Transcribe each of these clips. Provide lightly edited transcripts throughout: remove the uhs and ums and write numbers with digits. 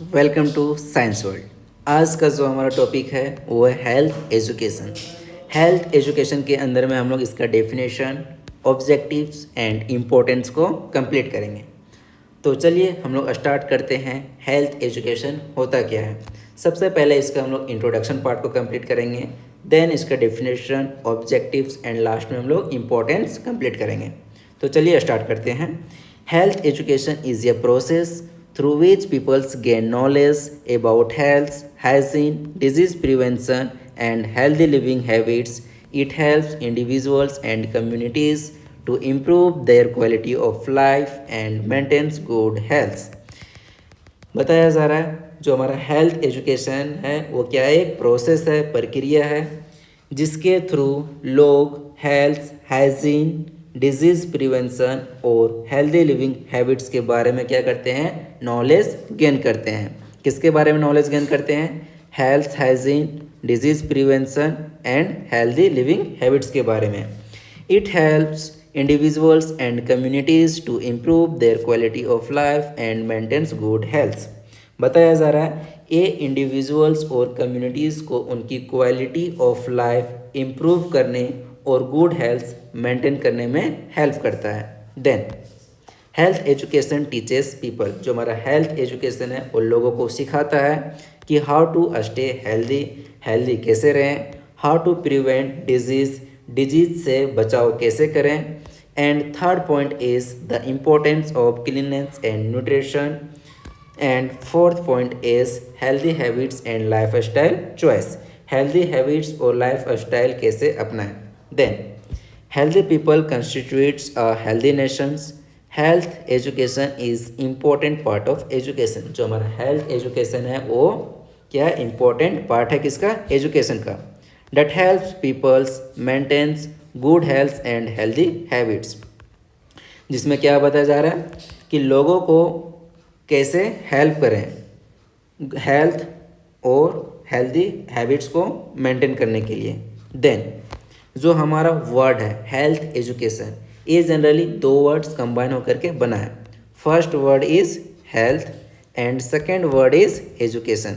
Welcome to science world. आज का जो हमारा टॉपिक है वो है हेल्थ एजुकेशन। हेल्थ एजुकेशन के अंदर में हम लोग इसका डेफिनेशन, ऑब्जेक्टिव्स एंड इम्पोर्टेंस को कंप्लीट करेंगे। तो चलिए हम लोग स्टार्ट करते हैं। हेल्थ एजुकेशन होता क्या है। सबसे पहले इसका हम लोग इंट्रोडक्शन पार्ट को कंप्लीट करेंगे, देन इसका डेफिनेशन, ऑब्जेक्टिव्स एंड लास्ट में हम लोग इम्पोर्टेंस कंप्लीट करेंगे। तो चलिए स्टार्ट करते हैं। Health education is a process through which people gain knowledge about health, hygiene, disease prevention, and healthy living habits. It helps individuals and communities to improve their quality of life and maintains good health. बताया जा रहा है जो हमारा health education है वो क्या है, एक प्रोसेस है, प्रक्रिया है जिसके थ्रू लोग हेल्थ, हाइजीन, डिजीज़ प्रिवेंशन और हेल्दी लिविंग हैबिट्स के बारे में क्या करते हैं, नॉलेज गेन करते हैं। किसके बारे में नॉलेज गेन करते हैं? Health, hygiene, disease prevention and healthy living habits के बारे में। It helps individuals and communities to improve their quality of life and maintains good health. बताया जा रहा है ये इंडिविजुअल्स और कम्युनिटीज़ को उनकी क्वालिटी ऑफ लाइफ इम्प्रूव करने और गुड हेल्थ मेंटेन करने में हेल्प करता है। Then health education teaches people, जो हमारा हेल्थ एजुकेशन है वो लोगों को सिखाता है कि how to stay healthy, healthy कैसे रहें, हाउ टू प्रिवेंट डिजीज़ से बचाव कैसे करें। And third point is the importance of cleanness and nutrition. And fourth point is healthy habits and life style choice, healthy habits और life style कैसे अपनाएं। Then, healthy people constitutes a healthy nations. Health education is important part of education. जो हमारा health education है वो क्या important part है किसका, एजुकेशन का। That helps peoples maintains good health and healthy habits. जिसमें क्या बताया जा रहा है कि लोगों को कैसे हेल्प करें हेल्थ और हेल्दी हैबिट्स को मेंटेन करने के लिए। देन जो हमारा वर्ड है हेल्थ एजुकेशन, ये जनरली दो वर्ड्स कंबाइन होकर के बना है। First word is health and second word is education.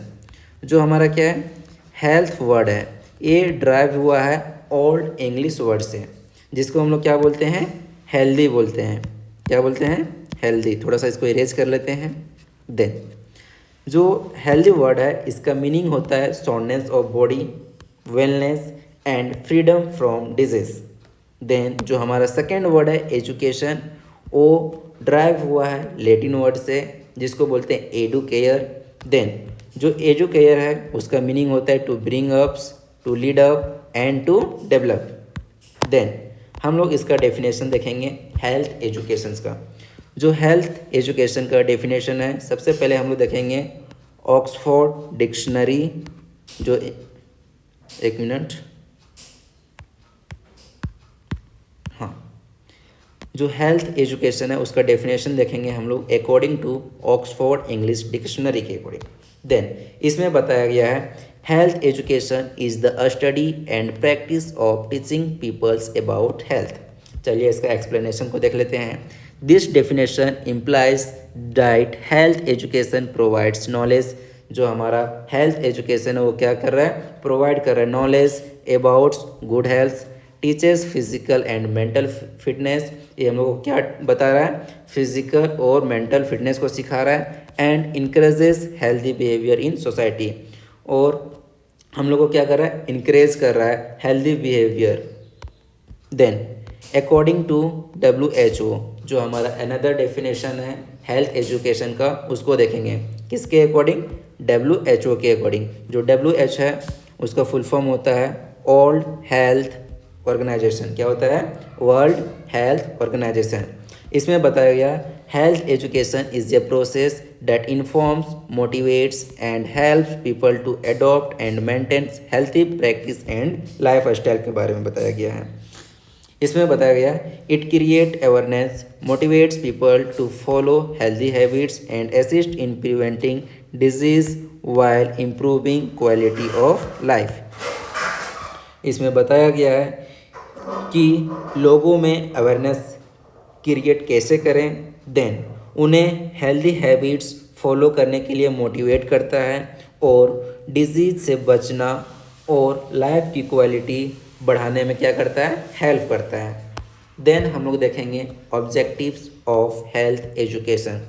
जो हमारा क्या है हेल्थ वर्ड है ये ड्राइव हुआ है ओल्ड इंग्लिश वर्ड से, जिसको हम लोग क्या बोलते हैं, हेल्दी बोलते हैं। क्या बोलते हैं? हेल्दी। थोड़ा सा इसको इरेज कर लेते हैं। देन जो हेल्दी वर्ड है इसका मीनिंग होता है soundness of body, wellness and freedom from disease. Then जो हमारा सेकेंड वर्ड है एजुकेशन, वो ड्राइव हुआ है लैटिन वर्ड से जिसको बोलते हैं एडुकेयर। देन जो एजुकेयर है उसका मीनिंग होता है to bring ups, to lead up and to develop. Then हम लोग इसका डेफिनेशन देखेंगे हेल्थ एजुकेशन का। जो हेल्थ एजुकेशन का डेफिनेशन है सबसे पहले हम लोग देखेंगे ऑक्सफोर्ड डिक्शनरी। जो एक मिनट, हाँ, जो हेल्थ एजुकेशन है उसका डेफिनेशन देखेंगे हम लोग according to Oxford English dictionary के अकॉर्डिंग। देन इसमें बताया गया है health education is the study and practice of teaching peoples about health. चलिए इसका एक्सप्लेनेशन को देख लेते हैं। This definition implies that health education provides knowledge. जो हमारा हेल्थ एजुकेशन है वो क्या कर रहा है, प्रोवाइड कर रहा है knowledge about good health, teachers physical and mental fitness. ये हम लोग को क्या बता रहा है, फिजिकल और मेंटल फिटनेस को सिखा रहा है। And encourages healthy behaviour in society, और हम लोग को क्या कर रहा है, इनक्रेज कर रहा है healthy behaviour. Then according to WHO, जो हमारा अनदर डेफिनेशन है हेल्थ एजुकेशन का उसको देखेंगे। किसके अकॉर्डिंग? WHO के अकॉर्डिंग। जो WHO है उसका फुल फॉर्म होता है वर्ल्ड हेल्थ ऑर्गेनाइजेशन। क्या होता है? World health organisation. इसमें बताया गया health education is a process that informs, motivates and helps people to adopt and maintain healthy practice and life style के बारे में बताया गया है। इसमें बताया गया it create awareness, motivates people to follow healthy habits and assist in preventing disease while improving quality of life. इसमें बताया गया है कि लोगों में अवेयरनेस क्रिएट कैसे करें, देन उन्हें हेल्दी हैबिट्स फॉलो करने के लिए मोटिवेट करता है और डिजीज़ से बचना और लाइफ की क्वालिटी बढ़ाने में क्या करता है, हेल्प करता है। देन हम लोग देखेंगे objectives of health education.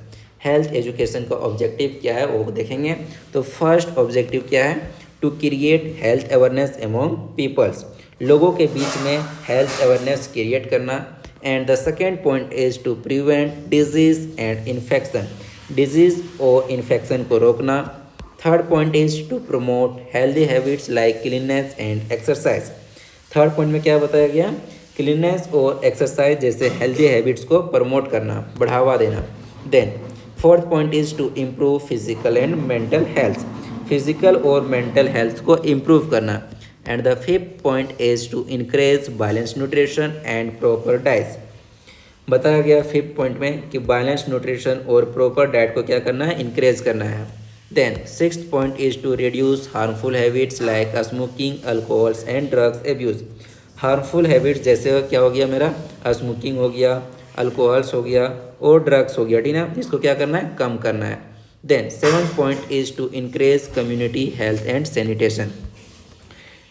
Health education का ऑब्जेक्टिव क्या है वो देखेंगे। तो फर्स्ट ऑब्जेक्टिव क्या है, to create health awareness among peoples, लोगों के बीच में हेल्थ अवेयरनेस क्रिएट करना। And the second point is to prevent disease and infection, disease और इन्फेक्शन को रोकना। Third point is to promote healthy habits like cleanness and exercise. Third point में क्या बताया गया, क्लीननेस और एक्सरसाइज जैसे हेल्दी हैबिट्स को प्रमोट करना, बढ़ावा देना। Then fourth point is to improve physical and mental health, physical और मेंटल हेल्थ को इम्प्रूव करना। And the fifth point is to increase balance nutrition and proper diet. बताया गया फिफ्थ पॉइंट में कि बैलेंस न्यूट्रिशन और प्रॉपर डाइट को क्या करना है, इंक्रेज करना है। Then sixth point is to reduce harmful habits like smoking, alcohols and drugs abuse. Harmful habits जैसे क्या हो गया मेरा, स्मोकिंग हो गया, अल्कोहल्स हो गया और ड्रग्स हो गया, ठीक है, इसको क्या करना है, कम करना है। Then seventh point is to increase community health and sanitation,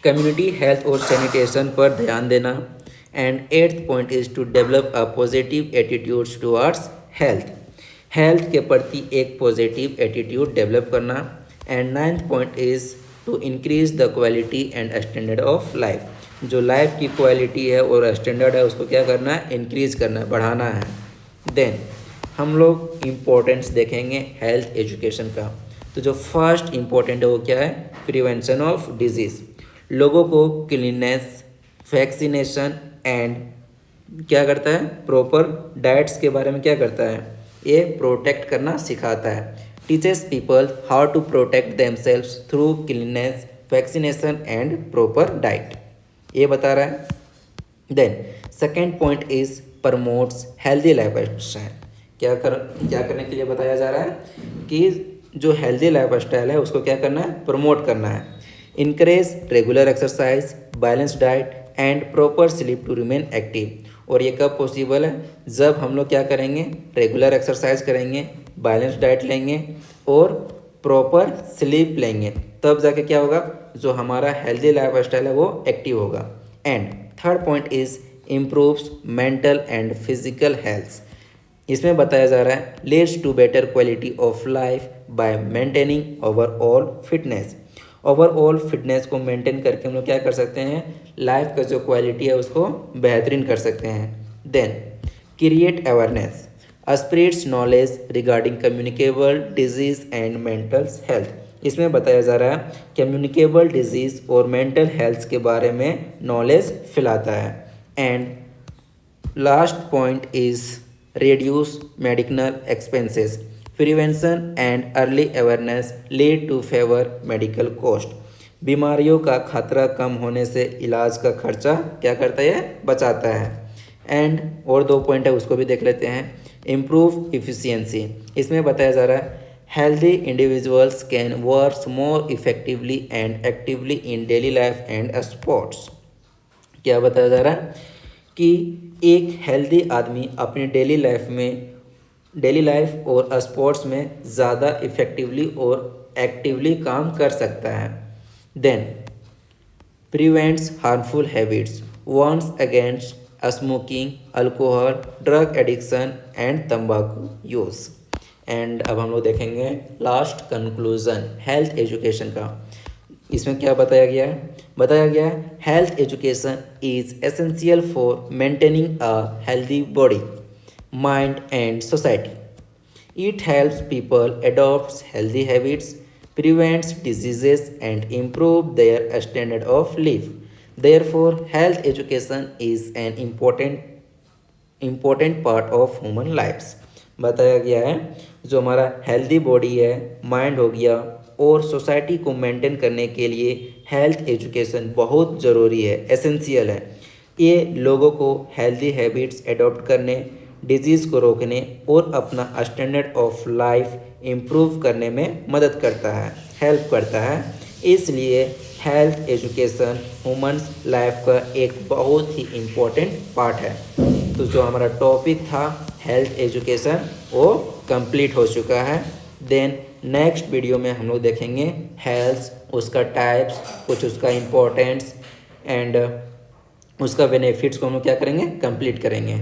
community health और सैनिटेशन पर ध्यान देना। And eighth point is to develop a positive attitudes towards health, health के प्रति एक पॉजिटिव एटीट्यूड डेवलप करना। And ninth point is to increase the quality and standard of life, जो life की क्वालिटी है और स्टैंडर्ड है उसको क्या करना है, इंक्रीज करना है, बढ़ाना है। देन हम लोग इम्पोर्टेंस देखेंगे हेल्थ एजुकेशन का। तो जो फर्स्ट इम्पोर्टेंट है वो क्या है, प्रिवेंशन ऑफ डिजीज़, लोगों को क्लीननेस, वैक्सीनेशन एंड क्या करता है, प्रॉपर डाइट्स के बारे में क्या करता है, ये प्रोटेक्ट करना सिखाता है। Teaches people how to protect themselves through cleanness, vaccination and proper diet, ये बता रहा है। Then second point is promotes healthy life style, क्या करने के लिए बताया जा रहा है कि जो हेल्दी लाइफ स्टाइल है उसको क्या करना है, प्रमोट करना है। Encourage regular exercise, balance diet and proper sleep to remain active. और ये कब पॉसिबल है, जब हम लोग क्या करेंगे, रेगुलर एक्सरसाइज करेंगे, बैलेंस डाइट लेंगे और प्रॉपर स्लीप लेंगे, तब जाके क्या होगा, जो हमारा हेल्दी लाइफ स्टाइल है वो एक्टिव होगा। And third point is improves mental and physical health, इसमें बताया जा रहा है leads to better quality of life by maintaining overall fitness. Overall fitness को मेंटेन करके हम लोग क्या कर सकते हैं, लाइफ का जो क्वालिटी है उसको बेहतरीन कर सकते हैं। Then create awareness, spreads knowledge regarding communicable disease and mental health, इसमें बताया जा रहा है कम्युनिकेबल डिजीज़ और मेंटल हेल्थ के बारे में नॉलेज फैलाता है। And last point is reduce medical expenses, prevention and early awareness lead to fewer medical cost, बीमारियों का खतरा कम होने से इलाज का खर्चा क्या करता है, बचाता है। एंड और दो पॉइंट है उसको भी देख लेते हैं। इम्प्रूव इफ़िशियंसी, इसमें बताया जा रहा है healthy individuals can work more effectively and actively in daily life and sports. क्या बताया जा रहा है कि एक हेल्दी आदमी अपनी डेली लाइफ और स्पोर्ट्स में ज़्यादा इफेक्टिवली और एक्टिवली काम कर सकता है। Then prevents harmful habits, warns against smoking, alcohol, drug addiction and तंबाकू यूज़। एंड अब हम लोग देखेंगे लास्ट कंक्लूजन हेल्थ एजुकेशन का। इसमें क्या बताया गया है, बताया गया है health education is essential for maintaining a healthy body, mind and society. It helps people adopt healthy habits, prevents diseases and improve their standard of life. Therefore, health education is an important part of human lives. बताया गया है जो हमारा healthy body है, mind हो गया और society को मेंटेन करने के लिए हेल्थ एजुकेशन बहुत ज़रूरी है, एसेंशियल है। ये लोगों को हेल्दी हैबिट्स एडॉप्ट करने, डिजीज़ को रोकने और अपना स्टैंडर्ड ऑफ लाइफ इम्प्रूव करने में मदद करता है, हेल्प करता है। इसलिए हेल्थ एजुकेशन ह्यूमन्स लाइफ का एक बहुत ही इम्पोर्टेंट पार्ट है। तो जो हमारा टॉपिक था हेल्थ एजुकेशन वो कंप्लीट हो चुका है। देन नेक्स्ट वीडियो में हम लोग देखेंगे हेल्थ, उसका टाइप्स, कुछ उसका इम्पोर्टेंस एंड उसका बेनिफिट्स को हम लोग क्या करेंगे, कंप्लीट करेंगे।